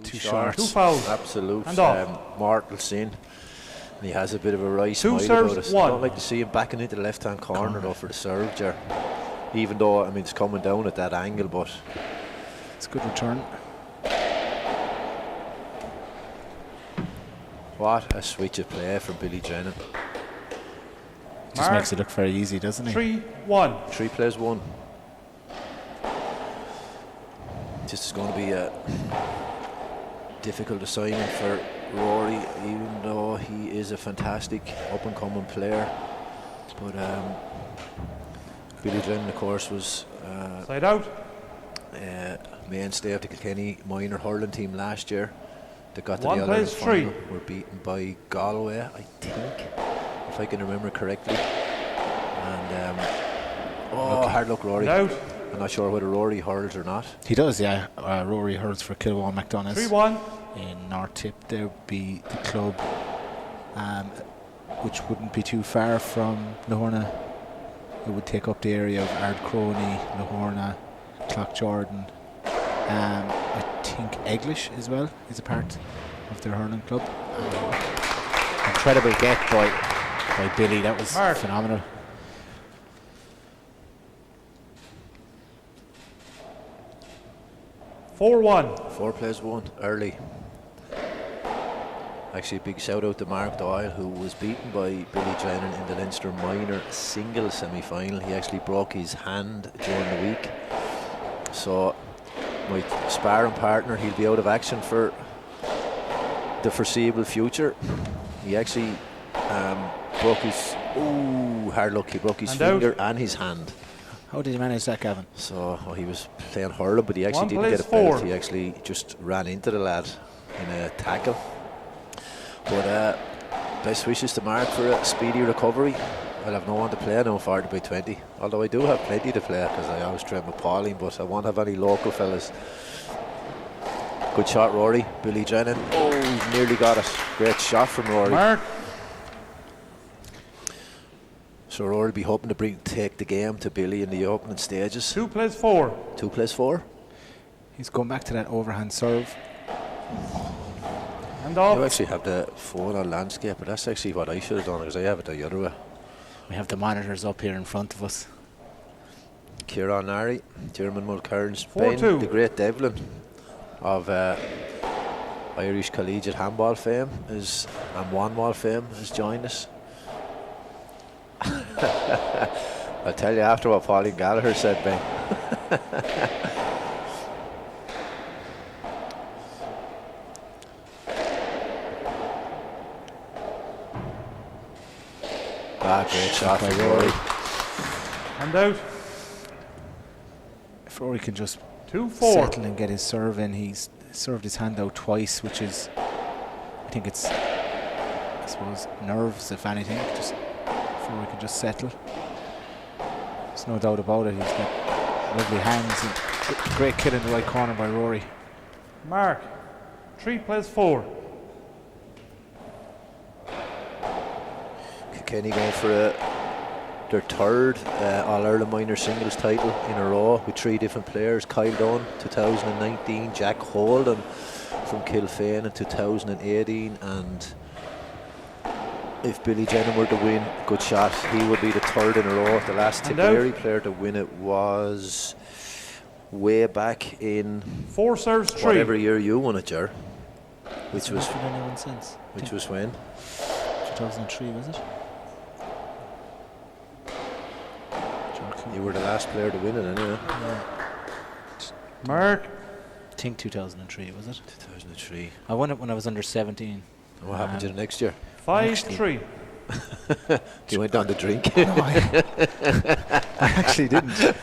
Too short. Two fouls. Absolute And off. mortal sin. And he has a bit of a wry Two smile serves, about it. one. I don't like to see him backing into the left-hand corner though for the serve there. Even though, I mean, it's coming down at that angle, but it's a good return. what a switch of play from Billy Drennan. Just makes it look very easy, doesn't he? 3-1. 3 plays 1. This is going to be a difficult assignment for Rory, even though he is a fantastic up-and-coming player. But Billy Drennan, of course, was Side out. mainstay of the Kilkenny minor hurling team last year. They got to One the All-Ireland plays final. 3. Were beaten by Galway, I think, if I can remember correctly. And hard luck, Rory. Out. I'm not sure whether Rory hurls or not. He does, yeah. Rory hurls for Kilwall McDonough's. 3-1. In North Tip, there would be the club, which wouldn't be too far from Lahorna. It would take up the area of Ardcroney, Lahorna, Clough-Jordan. I think Eglish as well is a part of their hurling club. Incredible get by Billy. That was phenomenal. Four 1. 4 plays 1 early. Actually, a big shout out to Mark Doyle, who was beaten by Billy Drennan in the Leinster minor single semi-final. He actually broke his hand during the week. So my sparring partner, he'll be out of action for the foreseeable future. He actually broke his, hard luck, he broke his finger and his hand. How did he manage that, Gavin? So he was playing hurling, but he actually didn't get a belt. He actually just ran into the lad in a tackle. But best wishes to Mark for a speedy recovery. I'll have no one to play now, 40 by 20. Although I do have plenty to play because I always train with Pauline, but I won't have any local fellas. Good shot, Rory. Billy Drennan. Oh, he's nearly got it. Great shot from Rory. Mark. So Rory will be hoping to take the game to Billy in the opening stages. 2 plays 4. 2 plays 4. He's going back to that overhand serve. And off. You actually have the phone on landscape, but that's actually what I should have done because I have it the other way. We have the monitors up here in front of us. Kieran Nari, German Mulcairn, 4-2. the great Devlin of Irish collegiate handball fame and one-ball fame has joined us. I'll tell you after what Pauline Gallagher said, Ben. Great shot by Rory. And out. If Rory can just 2-4. settle and get his serve in, he's served his hand out twice, which is, I think it's, I suppose, nerves, if anything. Just if Rory can just settle. There's no doubt about it. He's got lovely hands. And great kill in the right corner by Rory. Mark. 3 plays 4. Kilkenny going for their third All-Ireland minor singles title in a row with 3 different players. Kyle Dunn 2019, Jack Holden from Kilfane in 2018, and if Billy Drennan were to win, good shot, he would be the 3rd in a row. The last Tipperary player to win it was way back in 4 serves 3. whatever year you won it, Ger. Which was anyone since? Which was when? 2003, was it? You were the last player to win it anyway. Yeah. Mark. I think 2003, was it? 2003. I won it when I was under 17. What happened to the next year? 5-3. You went down to drink. No, I actually didn't.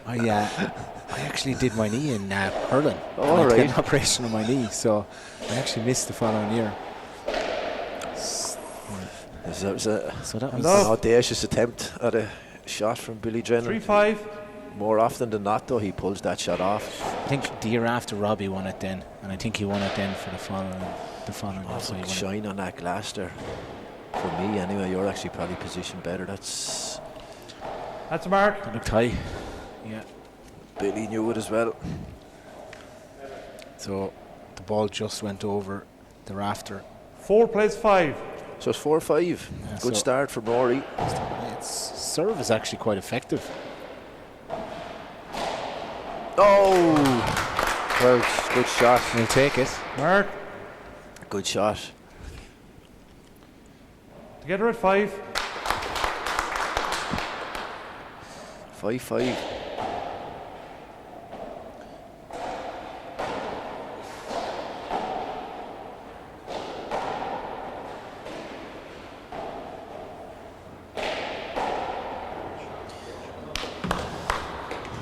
I actually did my knee in hurling. Oh, I right. had an operation on my knee, so I actually missed the following year. That was an audacious attempt at a shot from Billy Drennan. 3-5. More often than not, though, he pulls that shot off. I think the year after Robbie won it then, and I think he won it then for the following year. So shine on that glass there. For me, anyway, you're actually probably positioned better. That's a mark. That looked high. Yeah. Billy knew it as well. So the ball just went over the rafter. 4 plays 5. So it's 4-5. Yeah, Good so start from Rory. its serve is actually quite effective. Oh! Well, good shot. He'll take it. Mark. Good shot. Together at 5. 5-5.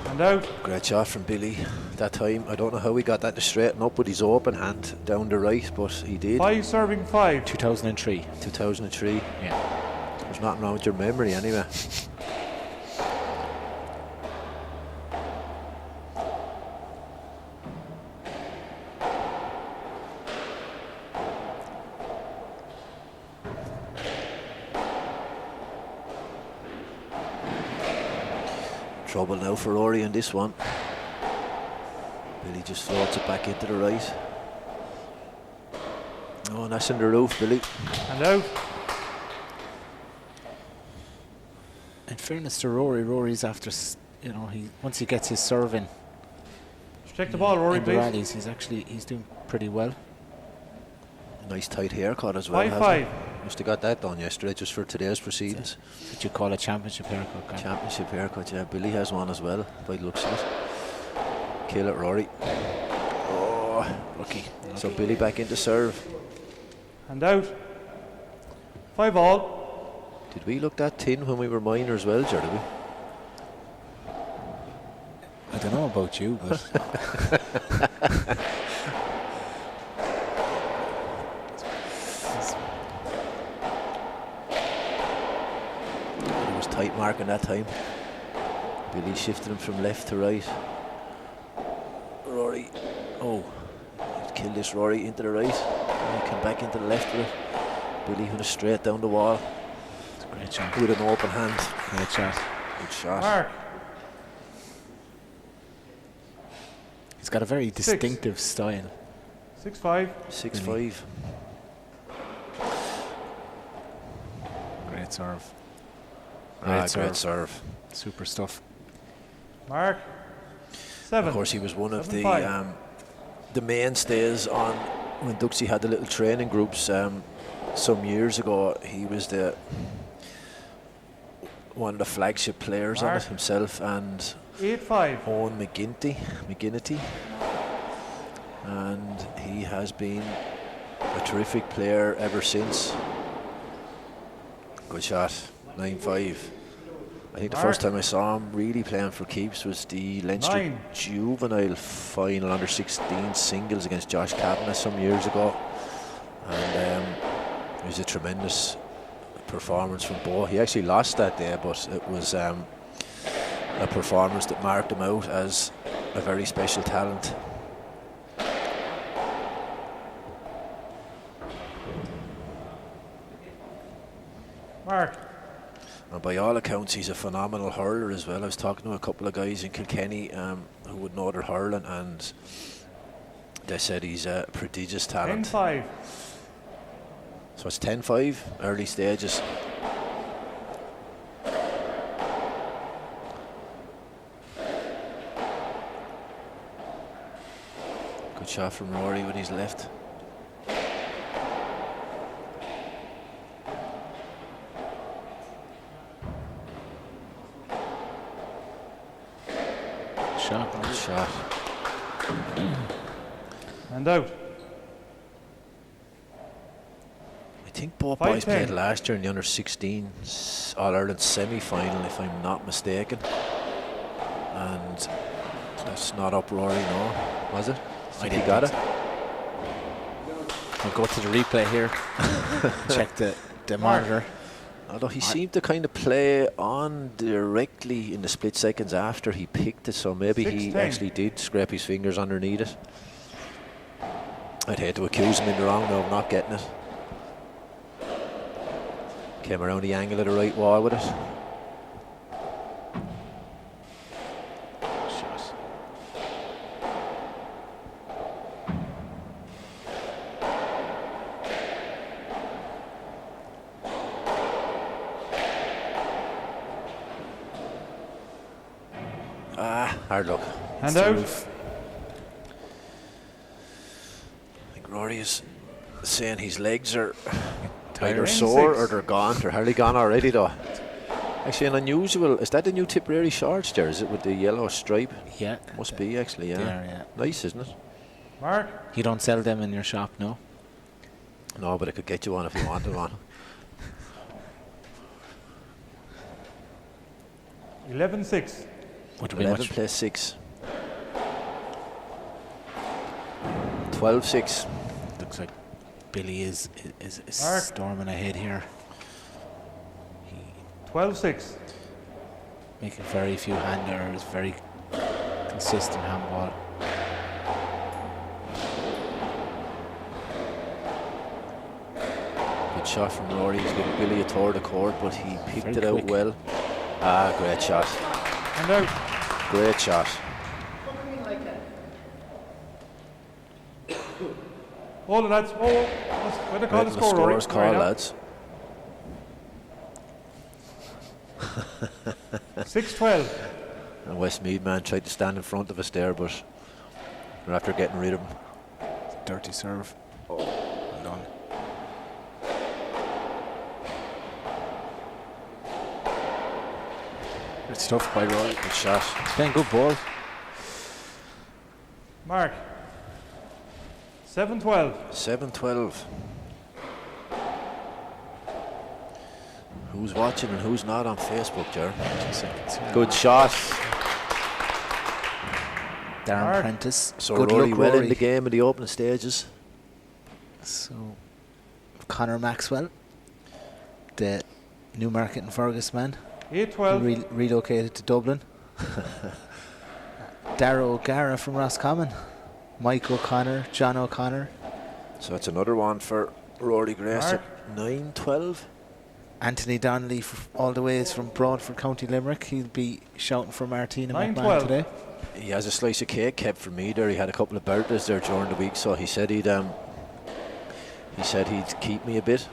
And out. Great shot from Billy that time. I don't know how he got that to straighten up with his open hand down the right, but he did. 5 serving 5. 2003. 2003. Yeah. There's nothing wrong with your memory anyway. Trouble now for Rory in this one. Billy just floats it back into the right. Oh, and that's in the roof, Billy. And out. In fairness to Rory, Rory's after, once he gets his serve in. Check the ball, Rory, in the please. rallies, he's doing pretty well. Nice tight haircut as well. 5-5. Must have got that done yesterday just for today's proceedings. That's what you call a championship haircut. Gav. Championship haircut, yeah. Billy has one as well, by the looks of it. Kill it, Rory. Oh, lucky. So Billy back into serve. And out. 5 all. Did we look that tin when we were minor as well, Ger, did we? I don't know about you, but It was tight marking that time. Billy shifted him from left to right. Rory, oh, kill this Rory into the right. And he came back into the left with it. Billy went straight down the wall it's a great shot. with an open hand. Great shot. Good shot. Mark. He's got a very distinctive style. 6-5. 6-5. Great serve. Great serve. Super stuff. Mark. 7. Of course, he was one of 7-5. the mainstays on when Duxie had the little training groups some years ago. He was one of the flagship players on it himself, and 8-5. Owen McGinnity, and he has been a terrific player ever since. Good shot. 9-5. I think the first time I saw him really playing for keeps was the Leinster 9. juvenile final under 16 singles against Josh Kavanagh some years ago, and it was a tremendous performance from Bo. He actually lost that day, but it was a performance that marked him out as a very special talent. Mark. And by all accounts, he's a phenomenal hurler as well. I was talking to a couple of guys in Kilkenny who would know their hurling, and they said he's a prodigious talent. 10-5. So it's 10-5, early stages. Good shot from Rory with his left. Good shot. And out. I think both boys played last year in the under 16 All-Ireland semi-final, if I'm not mistaken. And that's not up Rory, no, was it? I think he got it. I'll go to the replay here. Check the monitor. Although he seemed to kind of play on directly in the split seconds after he picked it, so maybe he actually did scrape his fingers underneath it. I'd hate to accuse him in the wrong though of not getting it. Came around the angle of the right wall with it. Shot. Hard luck. And the out. roof. I think Rory is saying his legs are Tired. either sore 96. or they're gone. They're hardly gone already though. Actually, an unusual. Is that the new Tipperary shorts there? Is it with the yellow stripe? Yeah. Must be actually. Yeah. They are, yeah. Nice, isn't it? Mark. You don't sell them in your shop, no? No, but I could get you one if you wanted one. 11-6. Would be 11 much. plus 6. 12-6. Looks like Billy is Mark. storming ahead here. 12-6. Making very few hand errors, very consistent handball. Good shot from Rory. He's giving Billy a tour of the court, but he picked Very it out quick. well. Ah, great shot. And out. Great shot. Hold it, lads. Oh, where they call the Letting score, Rory? scorer's call, Right now. lads. 6-12. And Westmead man tried to stand in front of us there, but we're after getting rid of him. Dirty serve. Oh, well done. Good stuff by Rory. Good shot. He's playing good ball. Mark. 7-12. 7-12. Who's watching and who's not on Facebook, Ger? 2 seconds here. Good shot. Darren Mark. Prentice. So good Rory luck, well Rory. in the game in the opening stages. So, Conor Maxwell, the Newmarket and Fergus man, 8-12. relocated to Dublin. Darrow O'Gara from Roscommon. Mike O'Connor, John O'Connor. So it's another one for Rory Grace Mark. at 9-12. Anthony Donnelly all the way is from Broadford, County Limerick. He'll be shouting for Martina 9-12. McMahon today. He has a slice of cake kept for me there. He had a couple of birthdays there during the week, so he said he'd keep me a bit.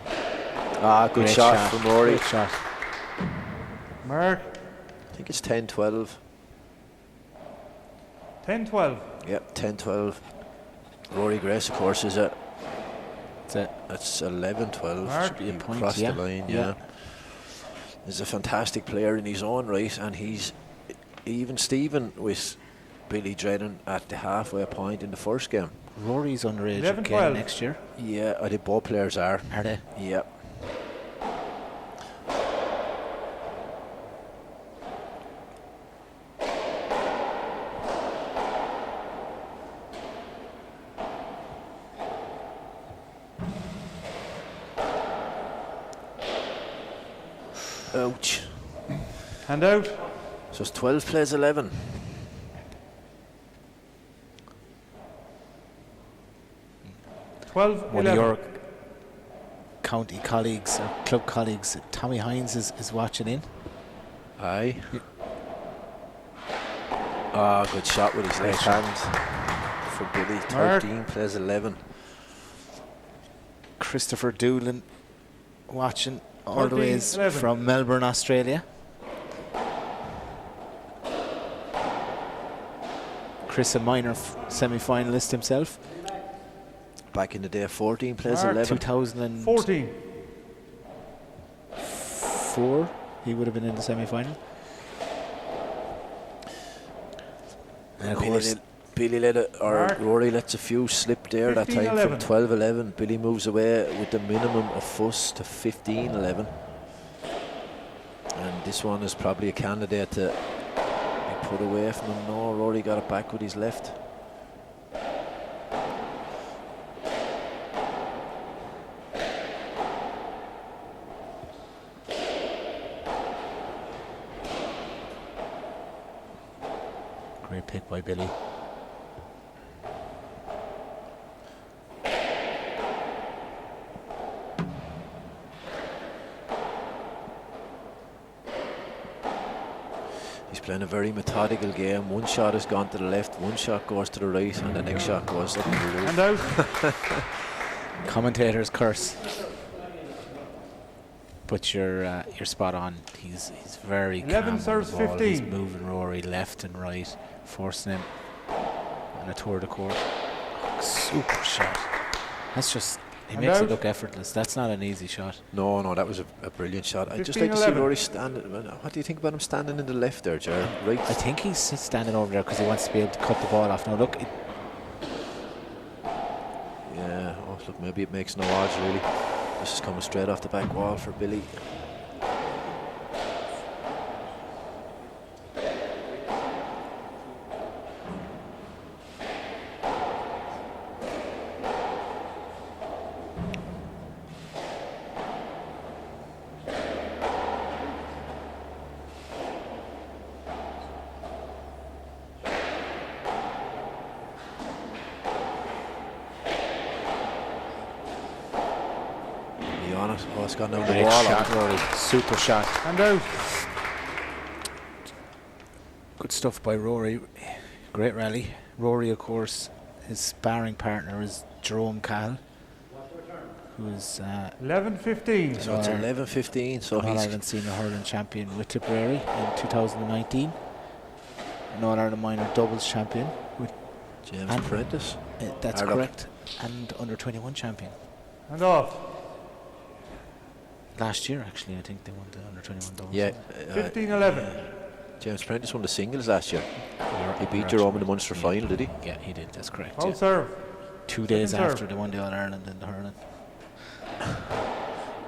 Ah, good Great shot from Rory. Great shot. Mark. I think it's 10-12. 10-12. Yep, 10-12. Rory Grace, of course, is at that's 11-12. Mark. Should be A point, across yeah. the line, Yeah. yeah. He's a fantastic player in his own right, and he's even Stephen with Billy Drennan at the halfway point in the first game. Rory's underage 11-12. again next year. Yeah, I think both players are. Are they? Yeah. Ouch. And out. So it's 12 plays 11. One of 12-11. your county colleagues or club colleagues, Tommy Hines, is watching in. Aye. Ah, good shot with his left hand for Billy. Mark. 13 plays 11. Christopher Doolan watching all the ways 13-11. from Melbourne, Australia. Chris, a minor semi-finalist himself. Back in the day, 14 plays Mark. 11. 14. 2004, he would have been in the semi-final. And of course, Billy let it, or Mark. Rory lets a few slip there that time 15-11. from 12-11. Billy moves away with the minimum of fuss to 15-11. And this one is probably a candidate to be put away from him. No, Rory got it back with his left. great pick by Billy. He's playing a very methodical game. One shot has gone to the left, one shot goes to the right, and the next shot goes up to the right. And out. Commentator's curse. but you're spot on. He's very 11 calm on serves the ball. He's 15. moving Rory left and right, forcing him on a tour de court. Oh, super shot. That's just, he And makes out. it look effortless. That's not an easy shot. No, that was a brilliant shot. I'd just like to 15-11. see Rory standing. What do you think about him standing in the left there, Jared? Right. I think he's standing over there because he wants to be able to cut the ball off. Now look, Yeah. Oh, look, maybe it makes no odds really. This is coming straight off the back wall for Billy. On it. Oh, it's gone down the great wall. shot, Rory. Super shot. And out. Good stuff by Rory. Great rally. Rory, of course, his sparring partner is Jerome Cahill, who's 11-15. So it's 11-15. So an he's All-Ireland Senior Hurling champion with Tipperary in 2019. An All-Ireland Minor Doubles champion with James and- Prentice. that's Ireland. correct. And under 21 champion. And off. Last year, actually, I think they won the under 21 doubles. Yeah. 15-11. James Prentice won the singles last year. He beat You're Jerome in the actually- Munster final, did he? Yeah, he did. That's correct. Hold Yeah. serve. 2 days Second serve. after they won the All-Ireland in the hurling.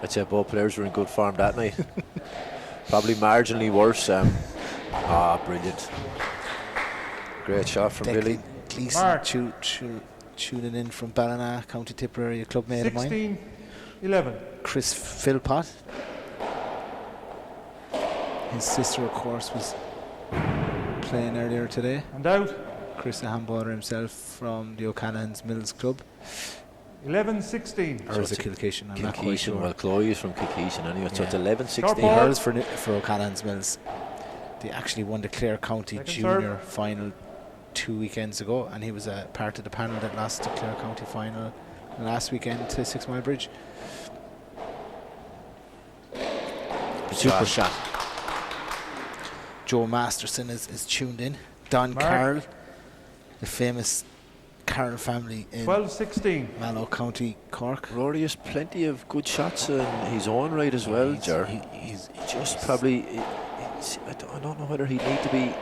I'd say both players were in good form that night. Probably marginally worse. Brilliant. Great shot from Billy. Mark. Gleeson tuning in from Ballina, County Tipperary, a club mate of mine. 16-11. Chris Philpott. His sister, of course, was playing earlier today. And out. Chris, a handballer himself from the O'Callaghan's Mills Club. 11-16. Or is it Kilkenny? I'm not quite Kilkenny. sure. Well, Chloe is from Kilkenny anyway. So Yeah. it's 11-16. Sharp He ball. hurls for O'Callaghan's Mills. They actually won the Clare County Second Junior final 2 weekends ago, and he was a part of the panel that lost the Clare County final last weekend to 6 Mile Bridge. Super shot. Joe Masterson is tuned in. Don Mark. Carroll, the famous Carroll family in 12-16. Mallow County, Cork. Rory has plenty of good shots in his own right as well, Ger. He's Just probably, I don't know whether he'd need to be.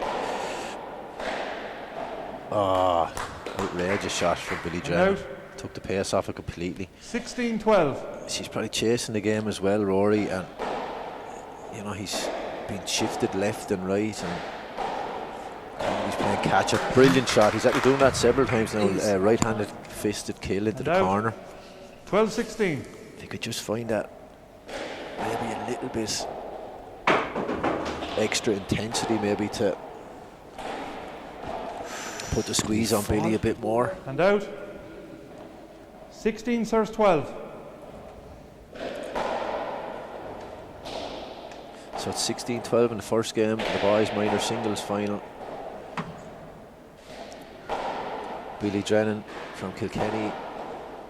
Outrageous shot from Billy And Drennan. out. Took the pace off it completely. 16-12. She's probably chasing the game as well, Rory, and he's been shifted left and right, and he's playing catch up. Brilliant shot. He's actually doing that several times now. Right-handed fisted kill into And the out. corner. 12-16. If you could just find that maybe a little bit extra intensity, maybe to put the squeeze on Billy a bit more. And out. 16 serves 12. So it's 16-12 in the first game, the boys' minor singles final. Billy Drennan from Kilkenny,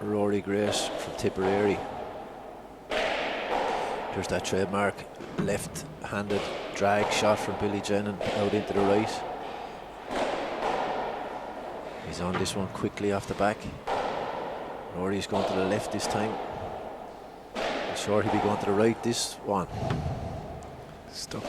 Rory Grace from Tipperary. There's that trademark left-handed drag shot from Billy Drennan out into the right. He's on this one quickly off the back. Rory's going to the left this time. I'm sure he'll be going to the right this one. stuck.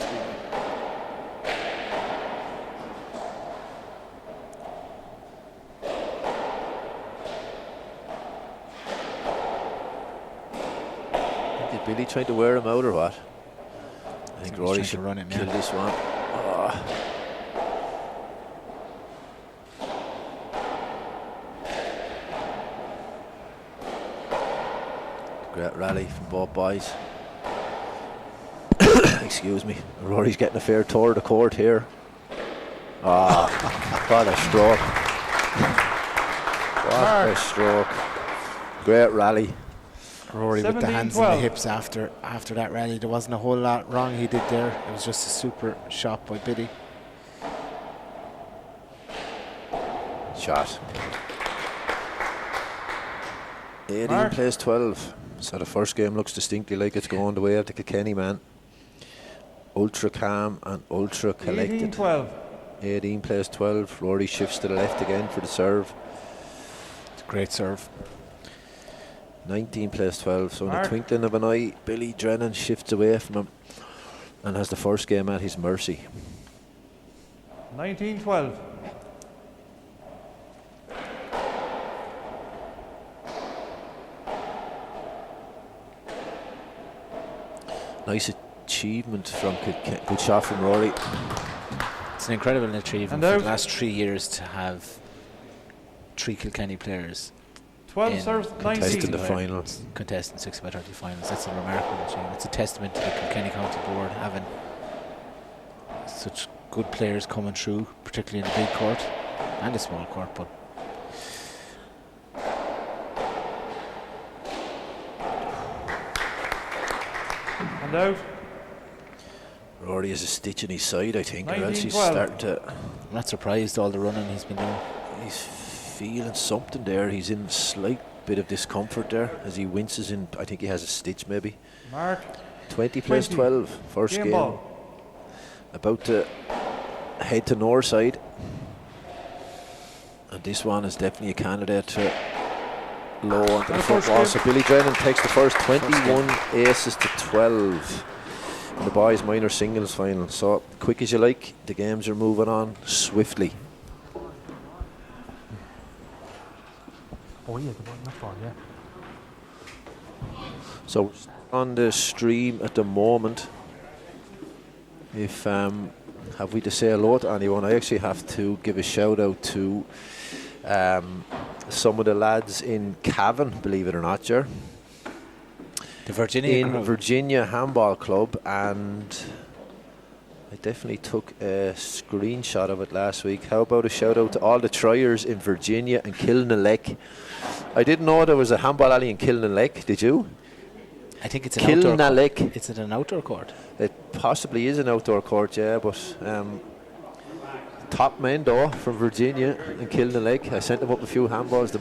Did Billy try to wear him out or what? I think he's Rory trying to should run him, kill yeah. this one. Oh. Great rally from both boys. Excuse me. Rory's getting a fair tour of the court here. What a stroke. What a stroke. Great rally. Rory with the hands in the 17-12. hips after that rally. There wasn't a whole lot wrong he did there. It was just a super shot by Billy. Shot. 18 Mark. plays 12. So the first game looks distinctly like it's going the way of the Kilkenny man. Ultra calm and ultra collected. 18-12. 18 plays 12. Rory shifts to the left again for the serve. It's a great serve. 19 plays 12. So in the Mark. twinkling of an eye, Billy Drennan shifts away from him and has the first game at his mercy. 19-12. Nice achievement from Kilkenny. Good shot from Rory. It's an incredible achievement And for out. the last 3 years to have 3 Kilkenny players 12 serves contesting 19. the finals. contesting 60x30 finals. That's a remarkable achievement. It's a testament to the Kilkenny County Board having such good players coming through, particularly in the big court and the small court. But And out. Rory has a stitch in his side, I think, or else he's 19-12. starting to. I'm not surprised all the running he's been doing. He's feeling something there. He's in a slight bit of discomfort there as he winces in. I think he has a stitch maybe. Mark. 20 plays 20. 12. First game. Ball. About to head to North side. And this one is definitely a candidate to low onto the And first football. game. So Billy Drennan takes the first 21 aces to 12 in the boys minor singles final. So quick as you like, the games are moving on swiftly. Oh yeah, the one, not far, yeah. So on the stream at the moment, if have we to say hello to anyone, I actually have to give a shout out to some of the lads in Cavan, believe it or not, Ger. The Virginia In crew. Virginia Handball Club, and I definitely took a screenshot of it last week. How about a shout out to all the triers in Virginia and Kilnalek? I didn't know there was a handball alley in Kilnalek, did you? I think it's an outdoor court. Kilnalek. Is it an outdoor court? It possibly is an outdoor court, yeah, but top men though from Virginia and Kilnalek. I sent them up a few handballs. They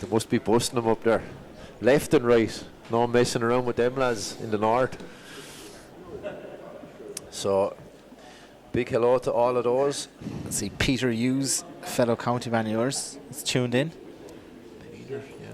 must be busting them up there, left and right. No messing around with them lads in the north. So big hello to all of those. Let's see, Peter Hughes, fellow county man of yours, is tuned in. Peter, yeah.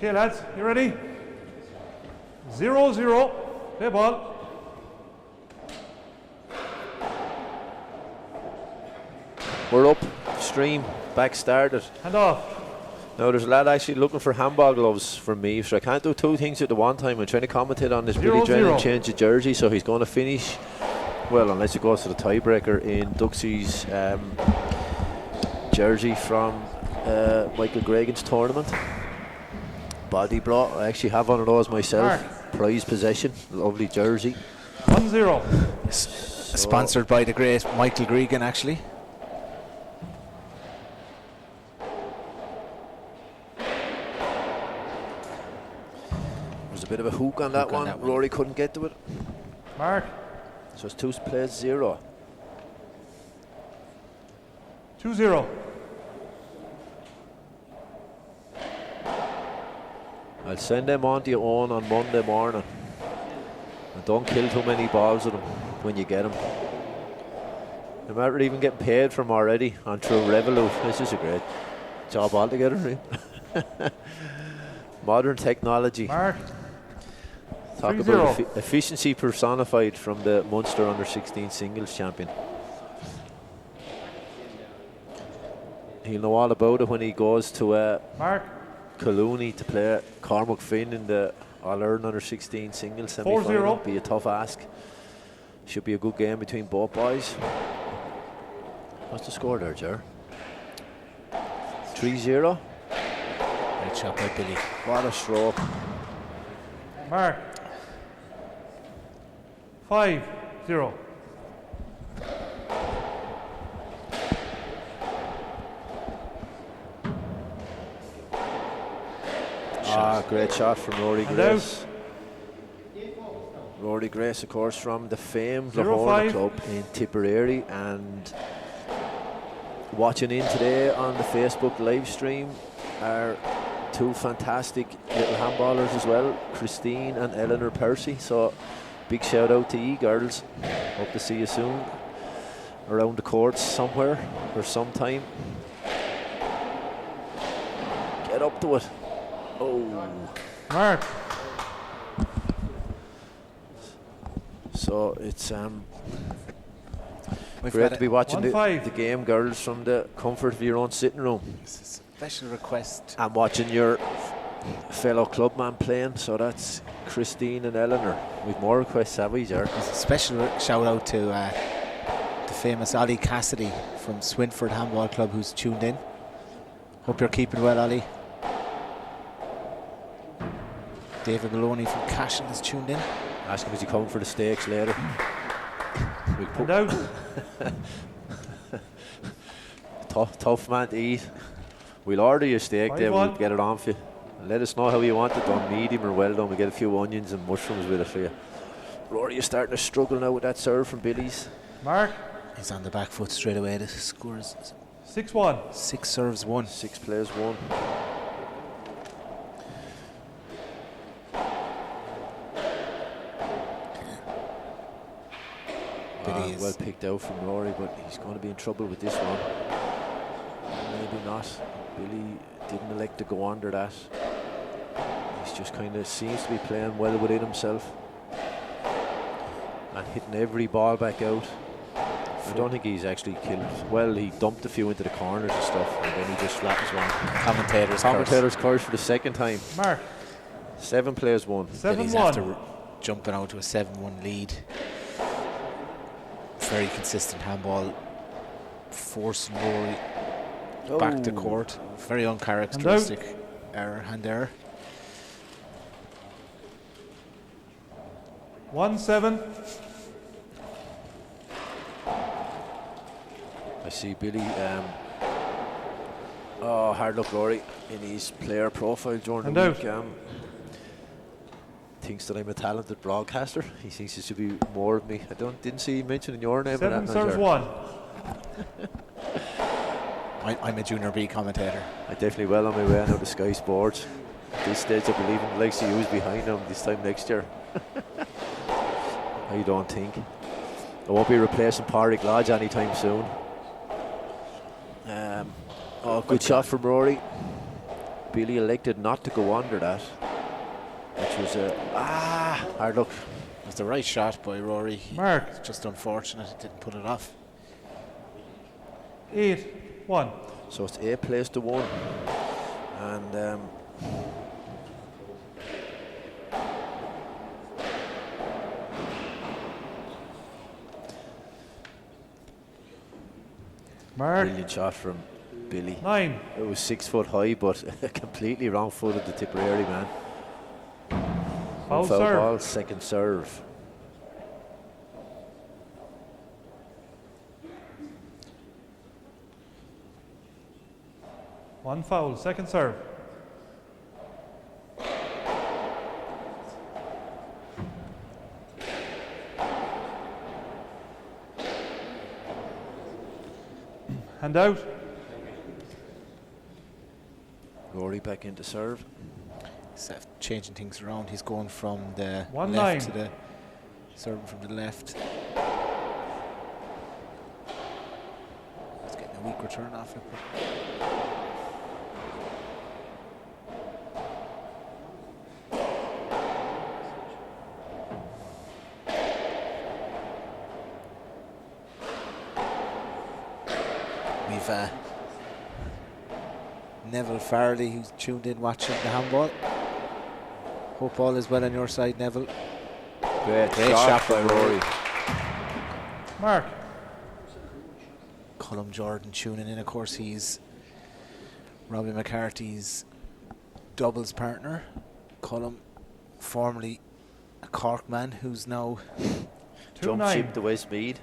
Okay, lads, you ready? 0-0. Play ball. We're up, stream, back started. Hand off. Now there's a lad actually looking for handball gloves from me, so I can't do two things at the one time. I'm trying to commentate on this Billy Drennan change of jersey, so he's going to finish, well, unless it goes to the tiebreaker, in Duxie's jersey from Michael Gregan's tournament. Body block, I actually have one of those myself. Prize possession, lovely jersey. 1-0. Sponsored by the great Michael Gregan, actually. There's a bit of a hook on that one. Rory couldn't get to it. Mark. So it's 2 plays 0. 2-0. I'll send them on to your own on Monday morning. And don't kill too many balls with them when you get them. No matter even getting paid from already on through Revolut. This is a great job altogether. Right? Modern technology. Mark. Talk about efficiency personified from the Munster under-16 singles champion. He'll know all about it when he goes to Mark. Collooney to play Cormac Finn in the All-Ireland under-16 singles semi-final. Be a tough ask. Should be a good game between both boys. What's the score there, Ger? 3-0. Great shot by Billy. What a stroke. Mark. 5-0. Great shot from Rory Grace. Rory Grace, of course, from the famed Lahore Club in Tipperary, and watching in today on the Facebook live stream are 2 fantastic little handballers as well, Christine and Eleanor Percy. So big shout out to you girls. Hope to see you soon around the courts somewhere or sometime. Get up to it. Oh, Mark. So it's great to be watching the game, girls, from the comfort of your own sitting room. It's a special request. And watching your fellow clubman playing. So that's Christine and Eleanor. We've more requests, have we, Ger? A special shout out to the famous Ollie Cassidy from Swinford Handball Club, who's tuned in. Hope you're keeping well, Ollie. David Maloney from Cashin is tuned in. Ask him, is he coming for the steaks later? We'll tough man to eat. We'll order your steak there, we'll get it on for you. And let us know how you want it done, medium or well done. We'll get a few onions and mushrooms with it for you. Rory, you're starting to struggle now with that serve from Billy's. Mark. He's on the back foot straight away. The score is 6-1. 6 serves 1. 6 plays 1. Well picked out from Rory, but he's going to be in trouble with this one. Maybe not. Billy didn't elect to go under that. He's just kind of seems to be playing well within himself and hitting every ball back out. I don't think he's actually killed. Well, he dumped a few into the corners and stuff, and then he just flattens one. Commentator's curse for the second time. Mark. 7 plays 1. 7-1. After jumping out to a 7-1 lead. Very consistent handball, forcing Rory back to court. Very uncharacteristic hand error. 1-7. I see Billy. Hard luck, Rory, in his player profile during the week. Thinks that I'm a talented broadcaster. He thinks it should be more of me. I didn't see you mentioning your name. 7 serves 1. I'm a junior B commentator. I definitely well on my way now to Sky Sports. At this stage, I believe in the likes of you is behind him this time next year. I don't think. I won't be replacing Pádraig Lodge anytime soon. Good shot from Rory. Billy elected not to go under that, which was a hard luck. It was the right shot by Rory. Mark. It's just unfortunate it didn't put it off. 8-1. So it's 8 plays to 1. And Mark. brilliant shot from Billy. 9. It was 6 foot high, but completely wrong footed the Tipperary man. Foul Foul serve. ball, second serve. One foul, second serve. Hand out. Rory back into serve. He's changing things around. He's going from the 1-9. left to the serving from the left. He's getting a weak return off it. We've Neville Farley, who's tuned in watching the handball. Hope all is well on your side, Neville. Great shot by by Rory. Mark. Colm Jordan tuning in. Of course, he's Robbie McCarthy's doubles partner. Colm, formerly a Cork man, who's now Jump 2-9. ship to Westmead.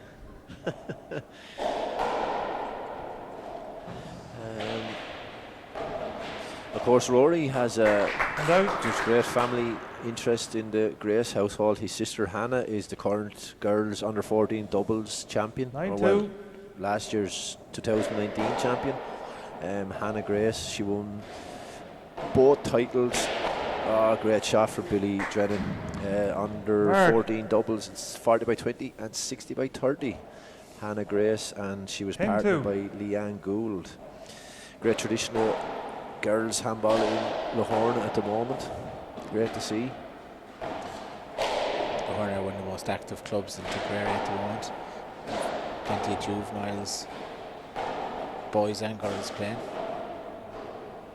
Of course, Rory has Hand out. just great family interest in the Grace household. His sister Hannah is the current girls under 14 doubles champion. 9-2. Last year's 2019 champion. Hannah Grace, she won both titles. Great shot for Billy Drennan. Under Mark. 14 doubles, it's 40 by 20 and 60 by 30. Hannah Grace, and she was 10-2. partnered by Leanne Gould. Great traditional girls handball in Lahorn at the moment. Great to see. Lahorn are one of the most active clubs in Tipperary at the moment. Plenty of juveniles, boys and girls playing,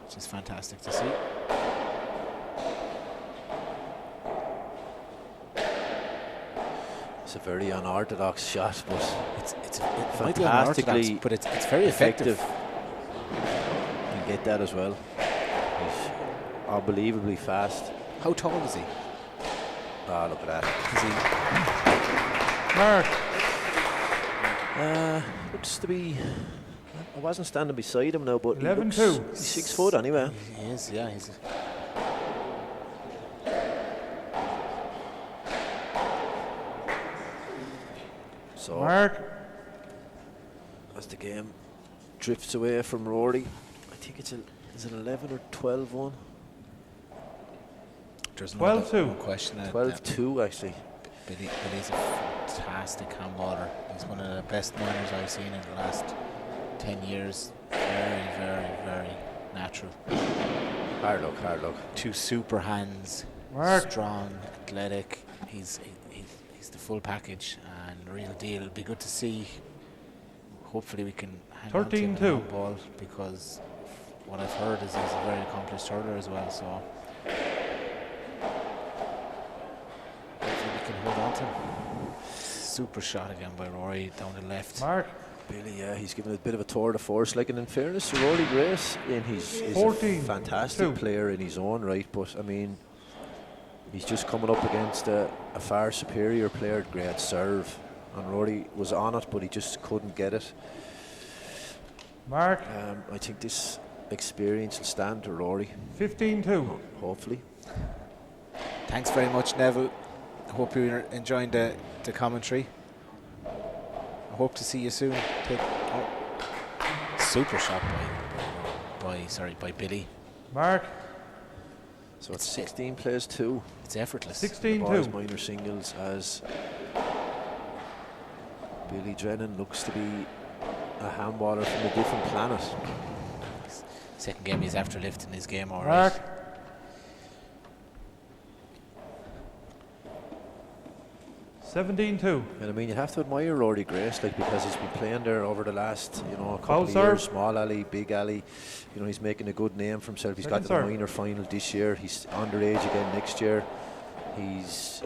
which is fantastic to see. It's a very unorthodox shot, but It might be unorthodox, fantastically but it's very effective. You can get that as well. He's unbelievably fast. How tall is he? Look at that. Is he? Mark. Looks to be. I wasn't standing beside him now, but he 11-2. looks 6 foot anyway. He is, yeah. He's So Mark. as the game drifts away from Rory, I think is it 11 or 12-1? There's 12-2. no question. 12-2 actually. Billy's a fantastic handballer. He's one of the best minors I've seen in the last 10 years. Very, very, very natural. Hard luck. Two super hands, Mark. strong, athletic. He's the full package and real deal. It'll be good to see. Hopefully we can hang on to him in the 13-2. handball, because what I've heard is he's a very accomplished hurler as well. So hopefully we can hold on to him. Super shot again by Rory down the left. Mark. Billy, yeah, he's given a bit of a tour de force. Like, and in fairness to Rory Grace, and he's a 14-2. fantastic player in his own right. But I mean, he's just coming up against a far superior player at great serve, and Rory was on it, but he just couldn't get it. Mark. I think this experience will stand to Rory. 15-2. Hopefully. Thanks very much, Neville. I hope you're enjoying the commentary. I hope to see you soon. Super shot by Billy. Mark. So it's 16 plays 2. It's effortless. 16-2. Boys minor singles, as Billy Drennan looks to be a handballer from a different planet. Second game he's after lifting his game all Mark. right. $17-2. And I mean, you have to admire Rory Grace, like, because he's been playing there over the last, couple Foul of serve. years. Small alley, big alley. He's making a good name for himself. He's Second got to the serve. minor final this year. He's underage again next year. He's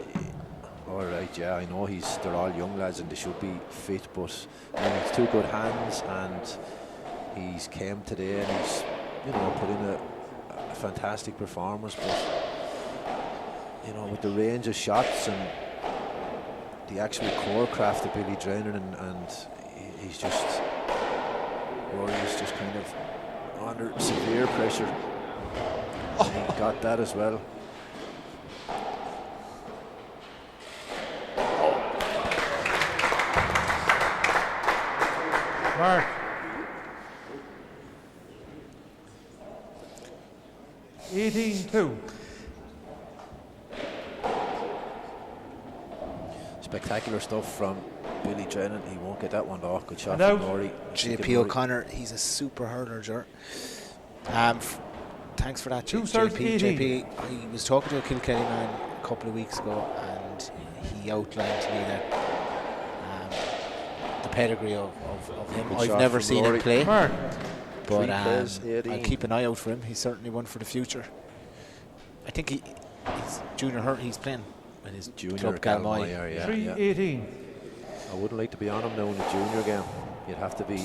all right. Yeah, I know they're all young lads and they should be fit, but he's two good hands and he's came today and he's put in a fantastic performance. But with the range of shots and the actual core craft of Billy Drennan and Rory is just kind of under severe pressure. And he got that as well. Mark. $18-2. Spectacular stuff from Billy Drennan. He won't get that one off. Good shot And from out. Rory. JP O'Connor, he's a super hurler, Ger. Thanks for that, Two serves, JP. 18. JP, I was talking to a Kilkenny man a couple of weeks ago, and he outlined to me that the pedigree of him. Good I've shot never from seen Rory. him play, Mark. but Three plays, 18. I'll keep an eye out for him. He's certainly one for the future. I think he's junior hurt. He's playing with his Junior club at Galmoy. Galmoy, yeah. 3-18. I wouldn't like to be on him now in the junior game. You'd have to be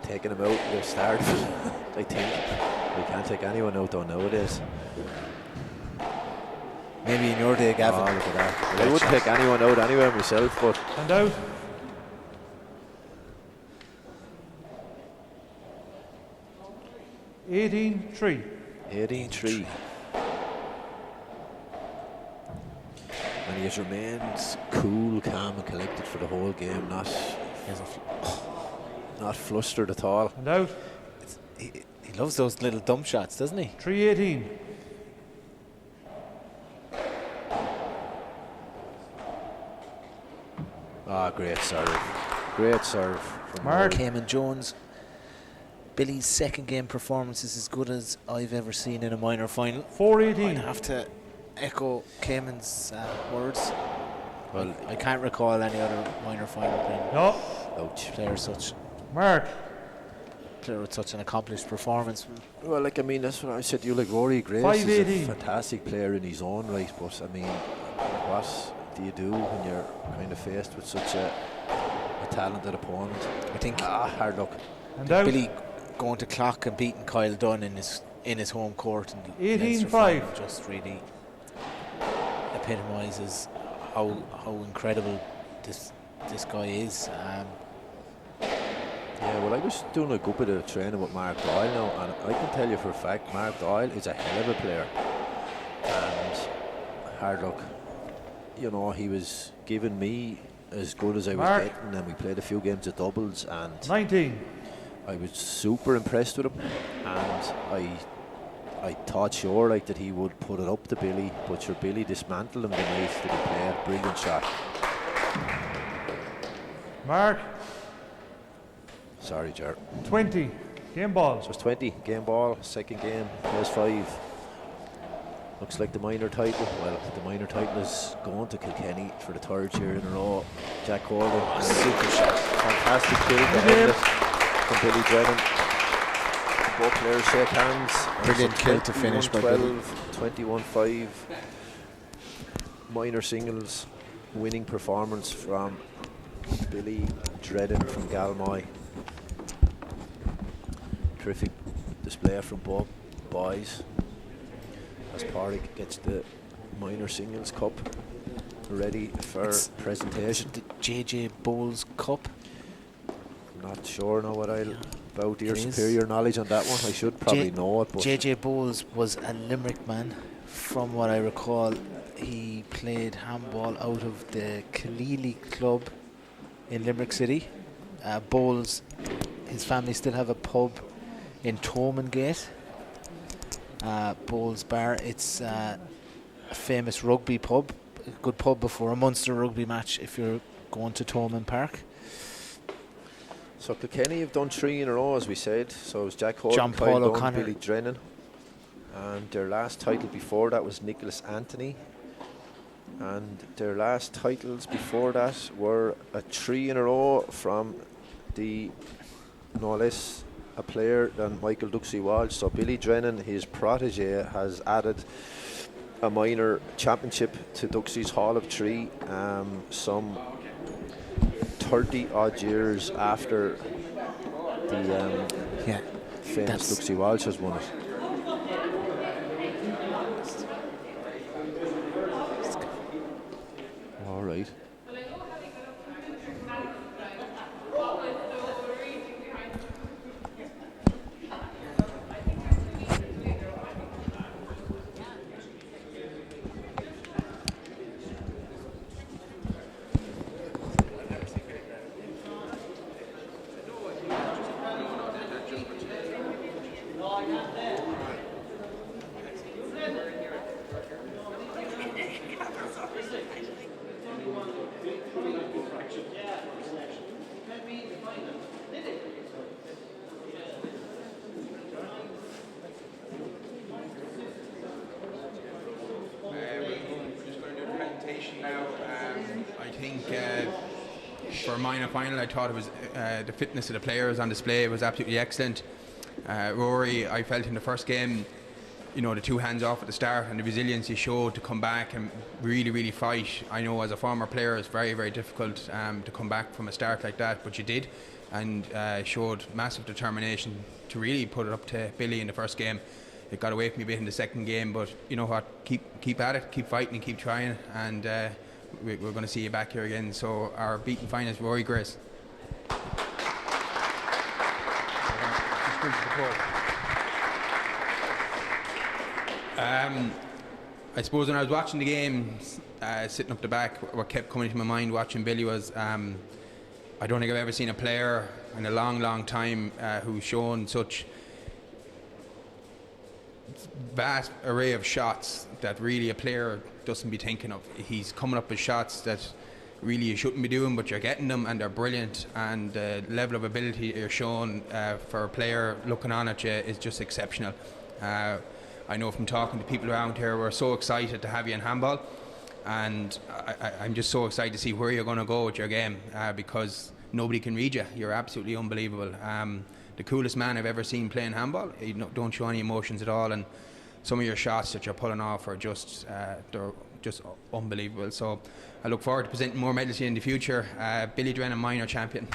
taking him out at the start. I think we can't take anyone out though nowadays. Maybe in your day, Gavin. Oh, look at that. I wouldn't take anyone out anyway myself, but And out. $18-3. 18-3. And he has remained cool, calm and collected for the whole game, not flustered at all. And out. He loves those little dump shots, doesn't he? 3-18. Great serve. Great serve from Mark. Rory. Cayman Jones. Billy's second game performance is as good as I've ever seen in a minor final. 4-18. I'd have to echo Cayman's words. Well, I can't recall any other minor final No. ouch. player Mark. with such an accomplished performance. Well, like, I mean, that's what I said to you, like, Rory Grace is 5-18. a fantastic player in his own right, but I mean, what do you do when you're kind of faced with such a talented opponent? I think Hard luck. And out. Billy going to clock and beating Kyle Dunn in his home court in the 18-5. Leinster final just really epitomises how incredible this guy is. Yeah, well, I was doing a good bit of training with Mark Doyle now, and I can tell you for a fact, Mark Doyle is a hell of a player. And hard luck. He was giving me as good as I was Mark. getting, and we played a few games of doubles, and 19. I was super impressed with him, and I thought sure like that he would put it up to Billy, but sure Billy dismantled him the night that he played. Brilliant shot. Mark. Sorry, Ger. 20. Game ball. So it's 20, game ball, second game, plays 5. Looks like the minor title. Well, the minor title is going to Kilkenny for the third year in a row. Jack Holden, super shot. Fantastic kill to end it from Billy Drennan. Both players shake hands. Brilliant kill to finish by Billy. 21-5. Minor singles winning performance from Billy Drennan from Galmoy. Terrific display from both boys as Pádraig gets the minor singles cup ready for presentation. The JJ Bowles Cup. I'm not sure now what I'll about your It is. superior knowledge on that one. I should probably know it, but JJ Bowles was a Limerick man. From what I recall, he played handball out of the Kilkenny club in Limerick City. Bowles, his family still have a pub in Thomongate, Bowles Bar. It's a famous rugby pub, a good pub before a Munster rugby match if you're going to Thomond Park. So Kilkenny have done 3 in a row, as we said. So it was Jack Holt, John Kyle Paul Dunn, O'Connor. Billy Drennan. And their last title before that was Nicholas Anthony. And their last titles before that were a 3 in a row from the no less a player than Michael Duxie Walsh. So Billy Drennan, his protege, has added a minor championship to Duxie's Hall of 3 some 30 odd years after the famous Duxie Walsh has won it. All right. For a minor final, I thought it was the fitness of the players on display was absolutely excellent. Rory, I felt in the first game, you know, the 2 hands off at the start and the resilience he showed to come back and really fight. I know as a former player it's very difficult to come back from a start like that, but you did, and showed massive determination to really put it up to Billy in the first game. It got away from me a bit in the second game, but you know what, keep at it, keep fighting and keep trying, and we're going to see you back here again. So our beaten finalist, Rory Grace. I suppose when I was watching the game, sitting up the back, what kept coming to my mind watching Billy was I don't think I've ever seen a player in a long time who's shown such vast array of shots that really a player doesn't be thinking of. He's coming up with shots that really you shouldn't be doing, but you're getting them and they're brilliant, and the level of ability you're showing for a player looking on at you is just exceptional. I know from talking to people around here, we're so excited to have you in handball, and I'm just so excited to see where you're going to go with your game, because nobody can read you. You're absolutely unbelievable. The coolest man I've ever seen playing handball. You don't show any emotions at all, and some of your shots that you're pulling off are just they're just unbelievable. So I look forward to presenting more medals here in the future. Billy Drennan, minor champion.